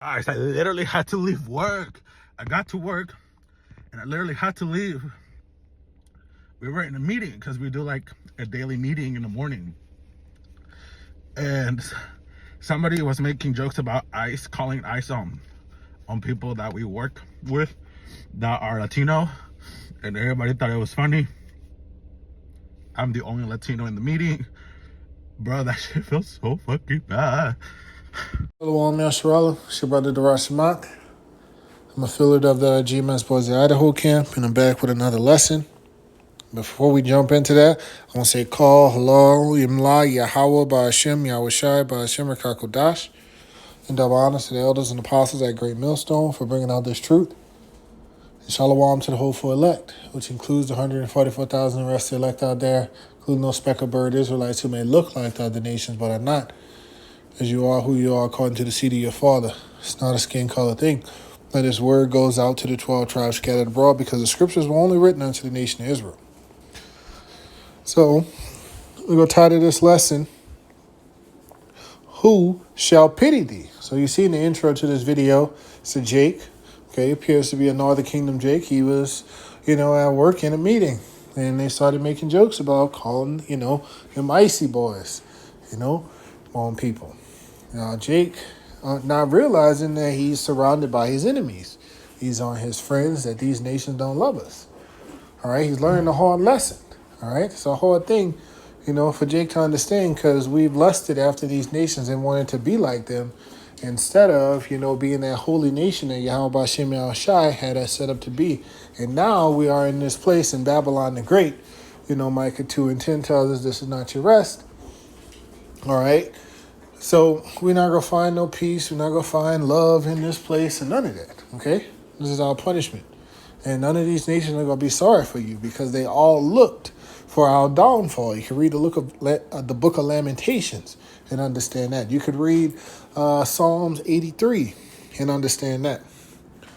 Guys, I literally had to leave work. I got to work and I literally had to leave. We were in a meeting because we do like a daily meeting in the morning. And somebody was making jokes about ICE, calling ICE on people that we work with that are Latino. And everybody thought it was funny. I'm the only Latino in the meeting. Bro, that shit feels so fucking bad. Hello, I'm Yasharala. It's your brother Darash Shamat. I'm a affiliate of the GMS Boise, Idaho camp, and I'm back with another lesson. Before we jump into that, I want to say call, hello, Yimla, Yahweh, Ba'ashem, Yahushai, Ba'ashem, Rakakodash, and double honors to the elders and apostles at Great Millstone for bringing out this truth. And shalom to the hopeful elect, which includes the 144,000 rest elect out there, including those speckled bird Israelites who may look like the other nations but are not, as you are who you are according to the seed of your father. It's not a skin color thing. That his word goes out to the 12 tribes scattered abroad, because the scriptures were only written unto the nation of Israel. So, we're going to title this lesson, Who Shall Pity Thee? So you see in the intro to this video, it's a Jake. Okay, appears to be a Northern Kingdom Jake. He was, at work in a meeting. And they started making jokes about calling, them icy boys, on people. Now, Jake, not realizing that he's surrounded by his enemies. He's on his friends, that these nations don't love us. All right, he's learning a hard lesson. All right, it's a hard thing, for Jake to understand, because we've lusted after these nations and wanted to be like them instead of, being that holy nation that Yahweh Ba'ashem Yahushai had us set up to be. And now we are in this place in Babylon the Great. Micah 2:10 tells us this is not your rest. All right. So we're not going to find no peace. We're not going to find love in this place and none of that, okay? This is our punishment. And none of these nations are going to be sorry for you, because they all looked for our downfall. You can read the book of Lamentations and understand that. You could read Psalms 83 and understand that.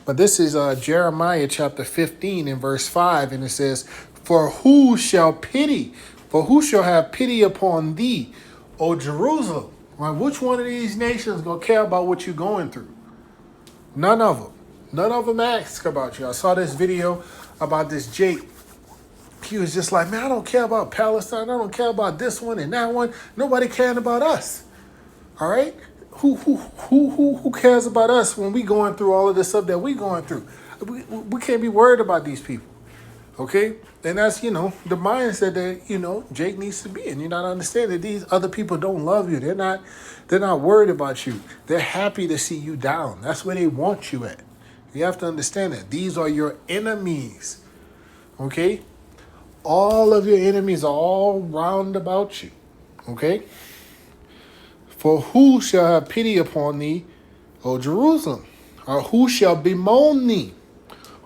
But this is Jeremiah chapter 15 and verse 5, and it says, For who shall have pity upon thee, O Jerusalem? Right, which one of these nations going to care about what you're going through? None of them. None of them ask about you. I saw this video about this Jake. He was just like, man, I don't care about Palestine. I don't care about this one and that one. Nobody caring about us. All right? Who cares about us when we going through all of this stuff that we going through? We can't be worried about these people. Okay? And that's, the mindset that, Jake needs to be in. You're not understanding these other people don't love you. They're not worried about you. They're happy to see you down. That's where they want you at. You have to understand that. These are your enemies. Okay? All of your enemies are all round about you. Okay? For who shall have pity upon thee, O Jerusalem? Or who shall bemoan thee?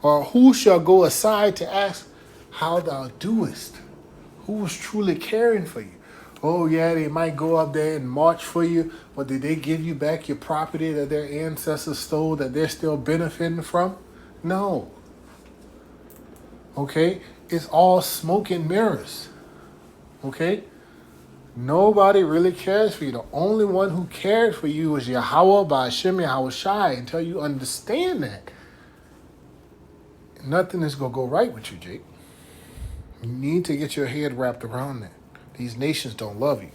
Or who shall go aside to ask how thou doest? Who is truly caring for you? Oh, yeah, they might go up there and march for you, but did they give you back your property that their ancestors stole, that they're still benefiting from? No. Okay? It's all smoke and mirrors. Okay? Nobody really cares for you. The only one who cared for you is Yahweh Ba'ashem Yahushai. Until you understand that, nothing is going to go right with you, Jake. You need to get your head wrapped around that. These nations don't love you.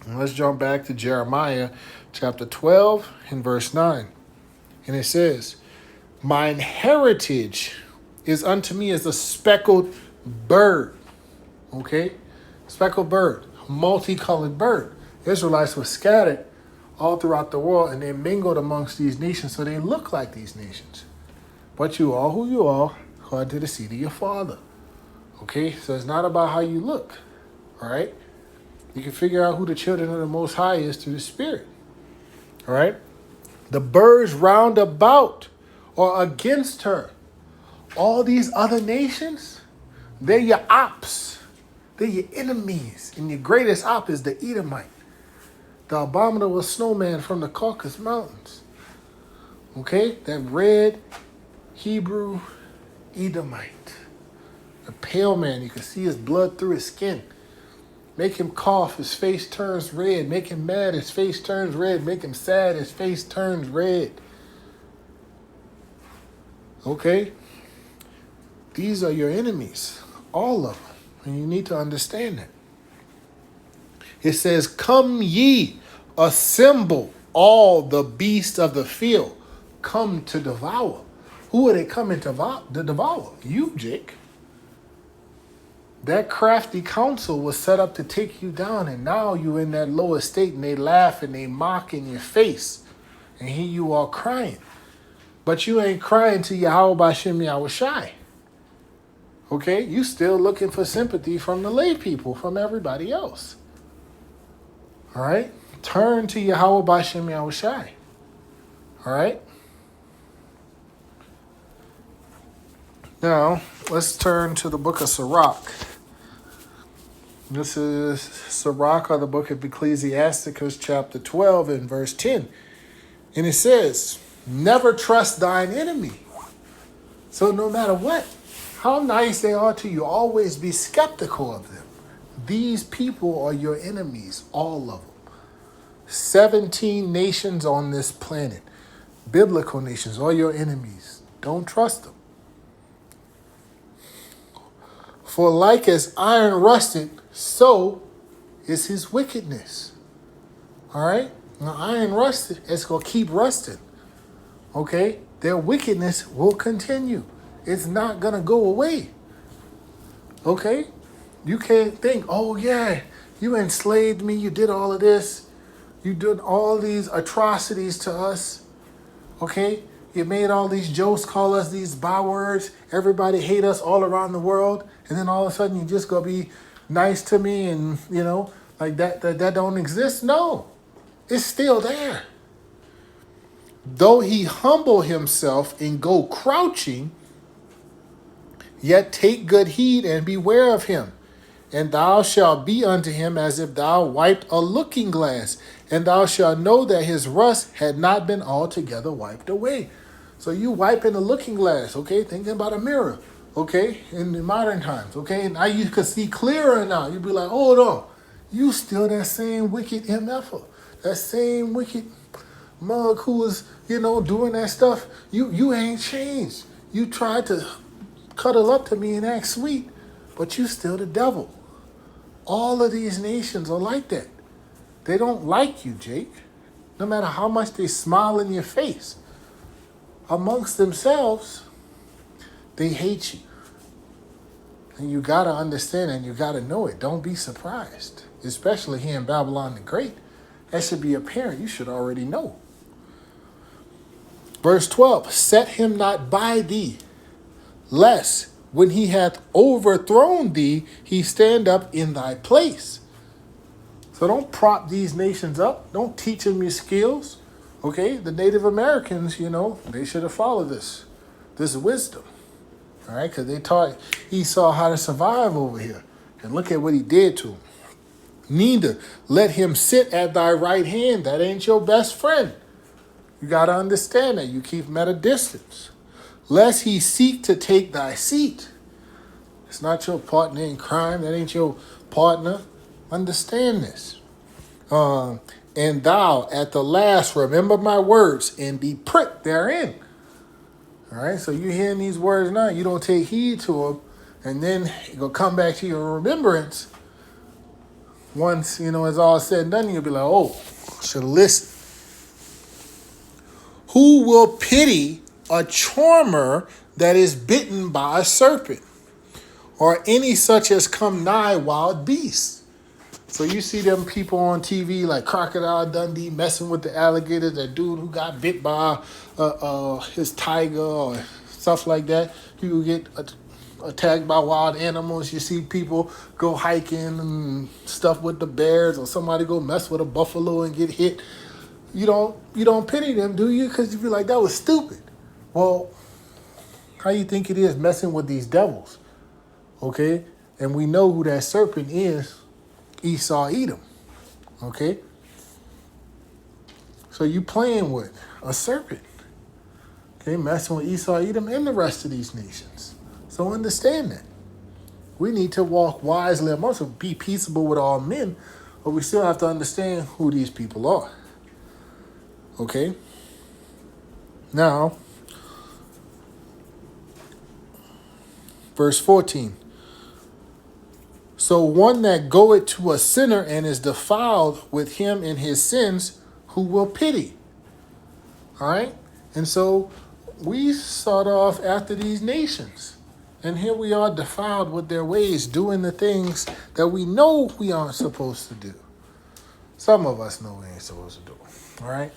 And let's jump back to Jeremiah chapter 12 and verse 9. And it says, Mine heritage is unto me as a speckled bird. Okay? Speckled bird. Multicolored bird. Israelites were scattered all throughout the world, and they mingled amongst these nations, so they look like these nations. But you are who you are, according to the seed of your father. Okay? So it's not about how you look. All right? You can figure out who the children of the Most High is through the Spirit. All right? The birds round about or against her. All these other nations, they're your ops. They're your enemies. And your greatest op is the Edomite, the abominable snowman from the Caucasus Mountains. Okay? That red Hebrew Edomite. The pale man, you can see his blood through his skin. Make him cough, his face turns red. Make him mad, his face turns red. Make him sad, his face turns red. Okay? These are your enemies, all of them. And you need to understand that. It says, come ye, assemble all the beasts of the field, come to devour. Who are they coming to devour? You, Jake. That crafty counsel was set up to take you down, and now you're in that lower state, and they laugh and they mock in your face. And here you are crying. But you ain't crying to Yahweh Bashem Yahushai. Okay? You still looking for sympathy from the lay people, from everybody else. All right? Turn to Yahweh Bashem Yahushai. All right? Now, let's turn to the book of Sirach. This is Sirach, or the book of Ecclesiasticus, chapter 12 and verse 10. And it says, never trust thine enemy. So no matter what, how nice they are to you, always be skeptical of them. These people are your enemies, all of them. 17 nations on this planet, biblical nations, are your enemies. Don't trust them. For like as iron rusted, so is his wickedness. All right? Now, iron rusted, it's going to keep rusting. Okay? Their wickedness will continue. It's not going to go away. Okay? You can't think, oh, yeah, you enslaved me, you did all of this. You did all these atrocities to us. Okay? You made all these jokes, call us these bywords. Everybody hate us all around the world. And then all of a sudden you just gonna be nice to me and, you know, like that don't exist? No. It's still there. Though he humble himself and go crouching, yet take good heed and beware of him. And thou shalt be unto him as if thou wiped a looking glass, and thou shalt know that his rust had not been altogether wiped away. So you wiping a looking glass, okay? Thinking about a mirror, okay? In the modern times, okay? Now you can see clearer now. You'd be like, hold on. You still that same wicked MFer. That same wicked mug who was, doing that stuff. You ain't changed. You tried to cuddle up to me and act sweet, but you still the devil. All of these nations are like that. They don't like you, Jake. No matter how much they smile in your face. Amongst themselves, they hate you. And you got to understand and you got to know it. Don't be surprised. Especially here in Babylon the Great. That should be apparent. You should already know. Verse 12, set him not by thee, lest when he hath overthrown thee, he stand up in thy place. So don't prop these nations up. Don't teach them your skills. Okay? The Native Americans, they should have followed this wisdom. All right? Because they taught Esau how to survive over here. And look at what he did to him. Neither let him sit at thy right hand. That ain't your best friend. You got to understand that. You keep him at a distance. Lest he seek to take thy seat. It's not your partner in crime. That ain't your partner. Understand this. And thou at the last remember my words and be pricked therein. All right, so you're hearing these words now. You don't take heed to them. And then it will come back to your remembrance. Once, it's all said and done, you'll be like, oh, I should have listened. Who will pity a charmer that is bitten by a serpent, or any such as come nigh wild beasts? So you see them people on TV like Crocodile Dundee messing with the alligators, that dude who got bit by his tiger or stuff like that. People get attacked by wild animals. You see people go hiking and stuff with the bears, or somebody go mess with a buffalo and get hit. You don't pity them, do you? Because you feel like that was stupid. Well, how you think it is messing with these devils? Okay? And we know who that serpent is, Esau Edom. Okay? So you playing with a serpent. Okay? Messing with Esau Edom and the rest of these nations. So understand that. We need to walk wisely amongst them, be peaceable with all men, but we still have to understand who these people are. Okay? Now, verse 14. So one that goeth to a sinner and is defiled with him in his sins, who will pity? All right? And so we start off after these nations. And here we are defiled with their ways, doing the things that we know we aren't supposed to do. Some of us know we ain't supposed to do. All right?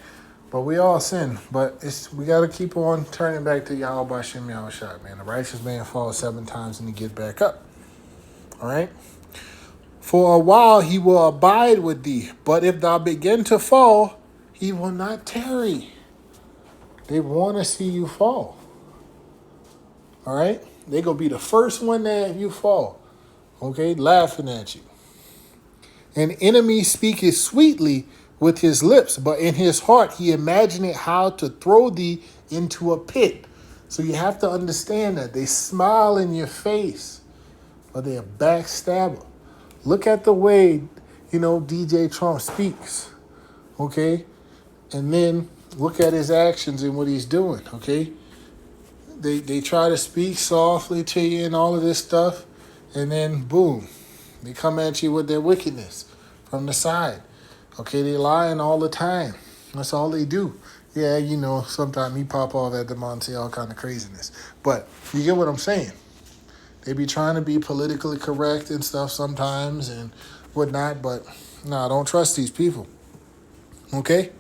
But we all sin. But we got to keep on turning back to Yahweh Shem Yahushua, man. The righteous man falls 7 times and he gets back up. All right? For a while he will abide with thee, but if thou begin to fall, he will not tarry. They want to see you fall. All right? They're going to be the first one that if you fall. Okay? Laughing at you. An enemy speaketh sweetly with his lips, but in his heart he imagineth how to throw thee into a pit. So you have to understand that. They smile in your face, but they're a backstabber. Look at the way, DJ Trump speaks, okay? And then look at his actions and what he's doing, okay? They try to speak softly to you and all of this stuff, and then boom, they come at you with their wickedness from the side. Okay, they lying all the time. That's all they do. Yeah, sometimes he pop off at the mouth and say all kind of craziness. But you get what I'm saying? They be trying to be politically correct and stuff sometimes and whatnot, but no, don't trust these people. Okay?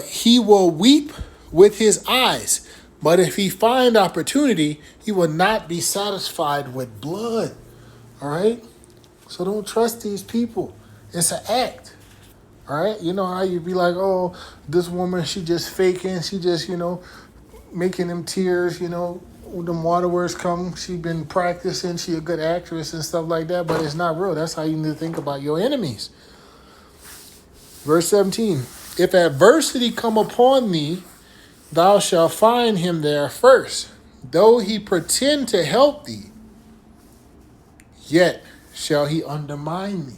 He will weep with his eyes, but if he find opportunity, he will not be satisfied with blood. All right? So don't trust these people. It's an act. All right? You know how you be like, oh, this woman, she just faking. She just, making them tears, when the waterworks come, she been practicing, she a good actress and stuff like that, but it's not real. That's how you need to think about your enemies. Verse 17, if adversity come upon thee, thou shalt find him there first. Though he pretend to help thee, yet shall he undermine thee.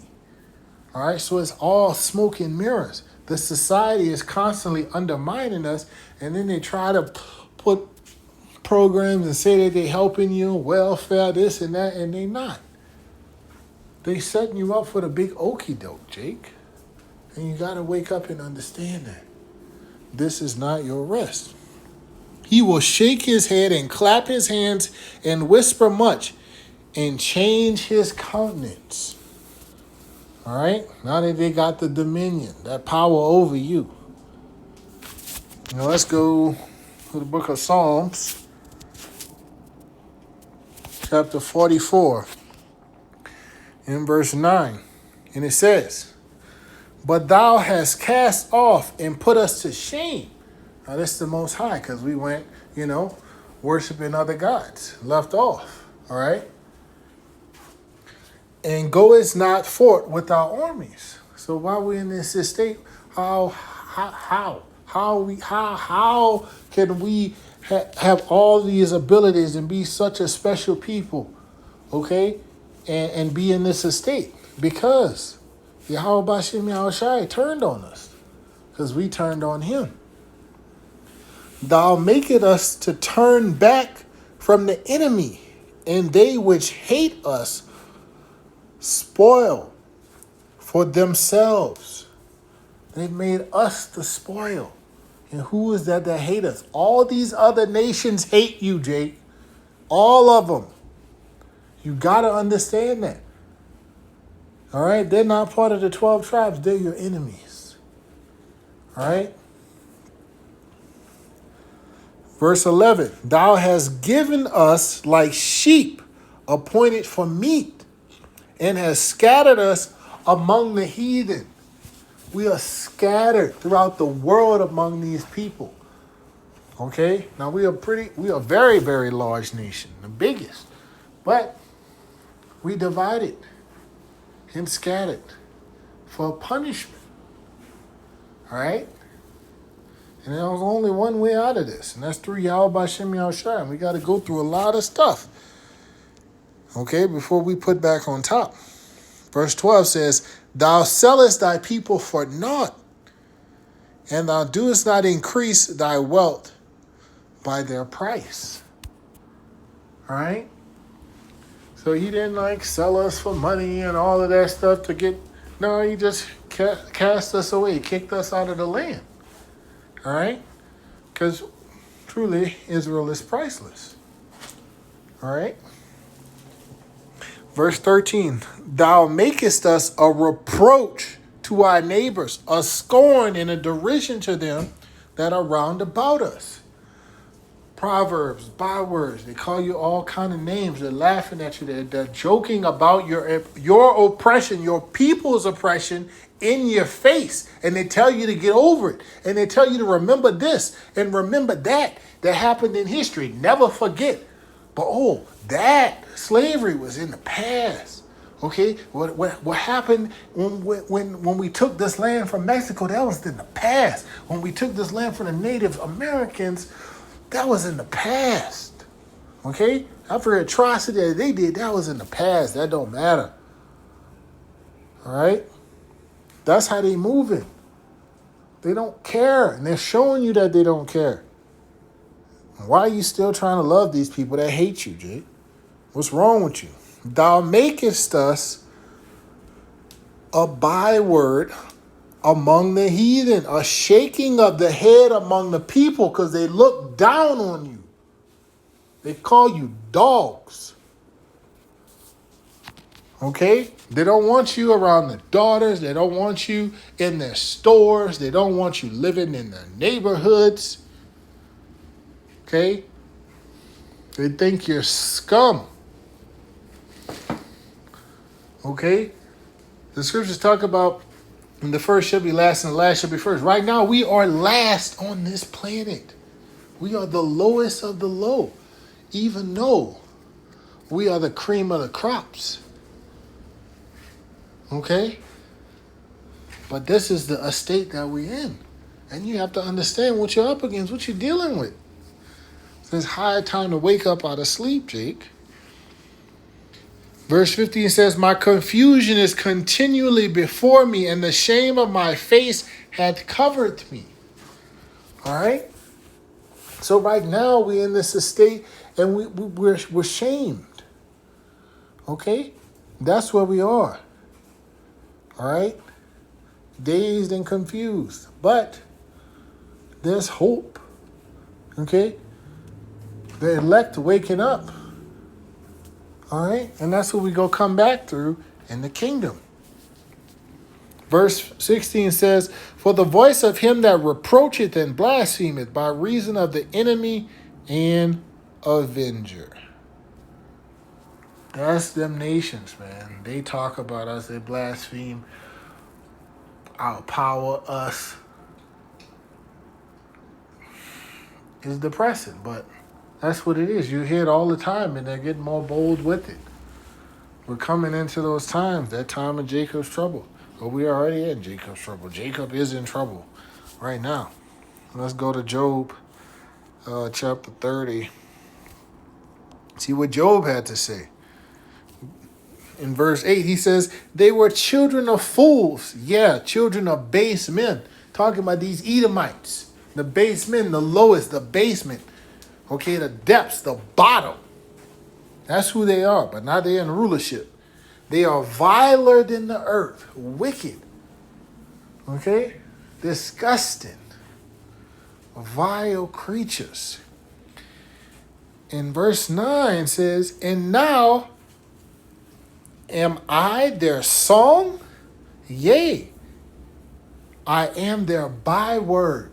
All right, so it's all smoke and mirrors. The society is constantly undermining us, and then they try to put programs and say that they're helping you, welfare, this and that, and they not. They setting you up for the big okie doke, Jake. And you got to wake up and understand that. This is not your rest. He will shake his head and clap his hands and whisper much and change his countenance. All right? Now that they got the dominion, that power over you. Now let's go to the book of Psalms. Chapter 44, in verse 9. And it says, but thou hast cast off and put us to shame. Now, this is the Most High, because we went, worshiping other gods. Left off, all right? And goest not forth with our armies. So while we're in this state, how can we have all these abilities and be such a special people, okay, and be in this estate? Because Yahweh Bashem Yahushai turned on us, because we turned on him. Thou makest us to turn back from the enemy, and they which hate us spoil for themselves. They made us the spoil. And who is that hate us? All these other nations hate you, Jake. All of them. You got to understand that. All right? They're not part of the 12 tribes. They're your enemies. All right? Verse 11. Thou hast given us like sheep appointed for meat, and hast scattered us among the heathen. We are scattered throughout the world among these people. Okay? Now we are a very, very large nation, the biggest. But we divided and scattered for punishment. All right? And there was only one way out of this, and that's through Yahweh Bashem Yahushua. We got to go through a lot of stuff. Okay, before we put back on top. Verse 12 says, thou sellest thy people for naught, and thou doest not increase thy wealth by their price. All right? So he didn't like sell us for money and all of that stuff to get, no, he just cast us away, kicked us out of the land. All right? Because truly, Israel is priceless. All right? Verse 13, thou makest us a reproach to our neighbors, a scorn and a derision to them that are round about us. Proverbs, bywords, they call you all kind of names. They're laughing at you. They're joking about your oppression, your people's oppression in your face. And they tell you to get over it. And they tell you to remember this and remember that happened in history. Never forget. But that slavery was in the past. Okay, what happened when we took this land from Mexico? That was in the past. When we took this land from the Native Americans, that was in the past. Okay, every atrocity that they did, that was in the past. That don't matter. All right, that's how they moving. They don't care, and they're showing you that they don't care. Why are you still trying to love these people that hate you, Jake? What's wrong with you? Thou makest us a byword among the heathen, a shaking of the head among the people because they look down on you. They call you dogs. Okay? They don't want you around their daughters. They don't want you in their stores. They don't want you living in their neighborhoods. Okay? They think you're scum. Okay? The scriptures talk about the first shall be last and the last shall be first. Right now, we are last on this planet. We are the lowest of the low, even though we are the cream of the crops. Okay? But this is the estate that we're in. And you have to understand what you're up against, what you're dealing with. It's high time to wake up out of sleep, Jake. Verse 15 says, my confusion is continually before me, and the shame of my face hath covered me. All right? So right now we're in this estate, and we're shamed. Okay? That's where we are. All right? Dazed and confused. But there's hope. Okay? The elect waking up. All right? And that's what we go come back through in the kingdom. Verse 16 says, for the voice of him that reproacheth and blasphemeth by reason of the enemy and avenger. That's them nations, man. They talk about us. They blaspheme, outpower us. It's depressing, but that's what it is. You hear it all the time, and they're getting more bold with it. We're coming into those times, that time of Jacob's trouble. But we are already in Jacob's trouble. Jacob is in trouble right now. Let's go to Job chapter 30. See what Job had to say. In verse 8, he says, they were children of fools. Yeah, children of base men. Talking about these Edomites. The base men, the lowest, the basement. Okay, the depths, the bottom. That's who they are, but now they're in rulership. They are viler than the earth, wicked. Okay? Disgusting. Vile creatures. In verse 9 says, and now am I their song? Yea, I am their byword.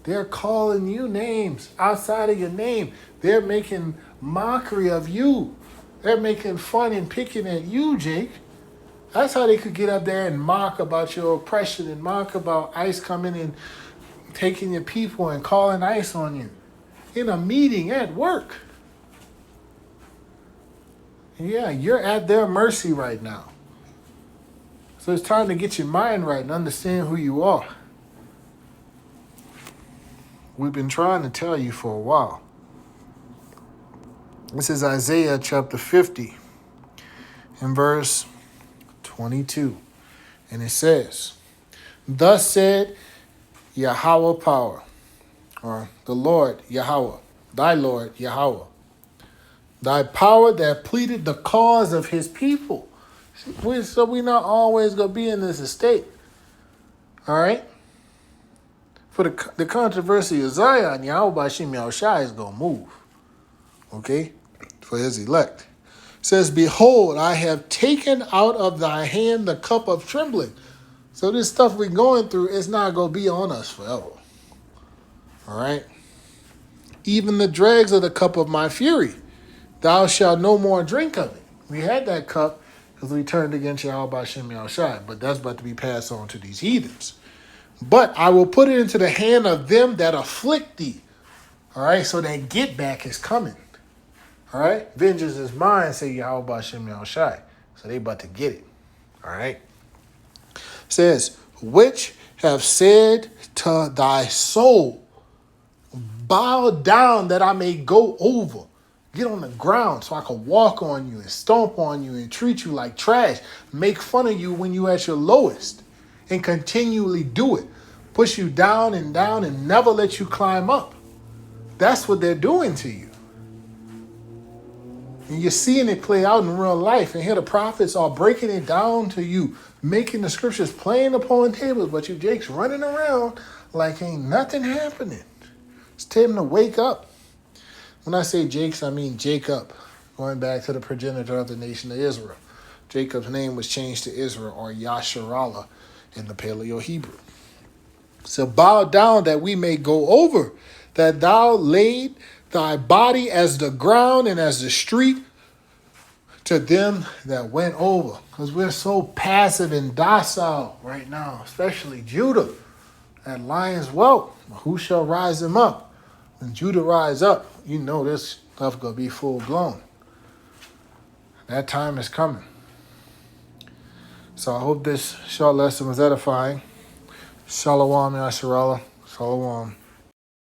They're calling you names outside of your name. They're making mockery of you. They're making fun and picking at you, Jake. That's how they could get up there and mock about your oppression and mock about ICE coming and taking your people and calling ICE on you in a meeting at work. Yeah, you're at their mercy right now. So it's time to get your mind right and understand who you are. We've been trying to tell you for a while. This is Isaiah chapter 50 and verse 22. And it says, thus said Yahweh power, or the Lord Yahweh, thy Lord Yahweh, thy power that pleaded the cause of his people. So we're not always going to be in this estate. All right? For the controversy of Zion, Yahweh Bashim Yahushai is going to move. Okay? For his elect. It says, behold, I have taken out of thy hand the cup of trembling. So this stuff we're going through is not going to be on us forever. All right? Even the dregs of the cup of my fury, thou shalt no more drink of it. We had that cup because we turned against Yahweh Bashim Yahushai, but that's about to be passed on to these heathens. But I will put it into the hand of them that afflict thee. All right, so that get back is coming. All right, vengeance is mine, say Yahweh Bashim Yahushai. So they about to get it. All right. It says, which have said to thy soul, bow down that I may go over. Get on the ground so I can walk on you and stomp on you and treat you like trash. Make fun of you when you at your lowest and continually do it. Push you down and never let you climb up. That's what they're doing to you. And you're seeing it play out in real life. And here the prophets are breaking it down to you, making the scriptures plain upon tables, but you Jake's running around like ain't nothing happening. It's time to wake up. When I say Jakes, I mean Jacob, going back to the progenitor of the nation of Israel. Jacob's name was changed to Israel, or Yasharallah in the Paleo-Hebrew. So bow down that we may go over, that thou laid thy body as the ground and as the street to them that went over. Because we're so passive and docile right now, especially Judah. That lion's whelp, who shall rise him up? When Judah rise up, you know this stuff going to be full blown. That time is coming. So I hope this short lesson was edifying. Shalom, Yasharallah. Shalom.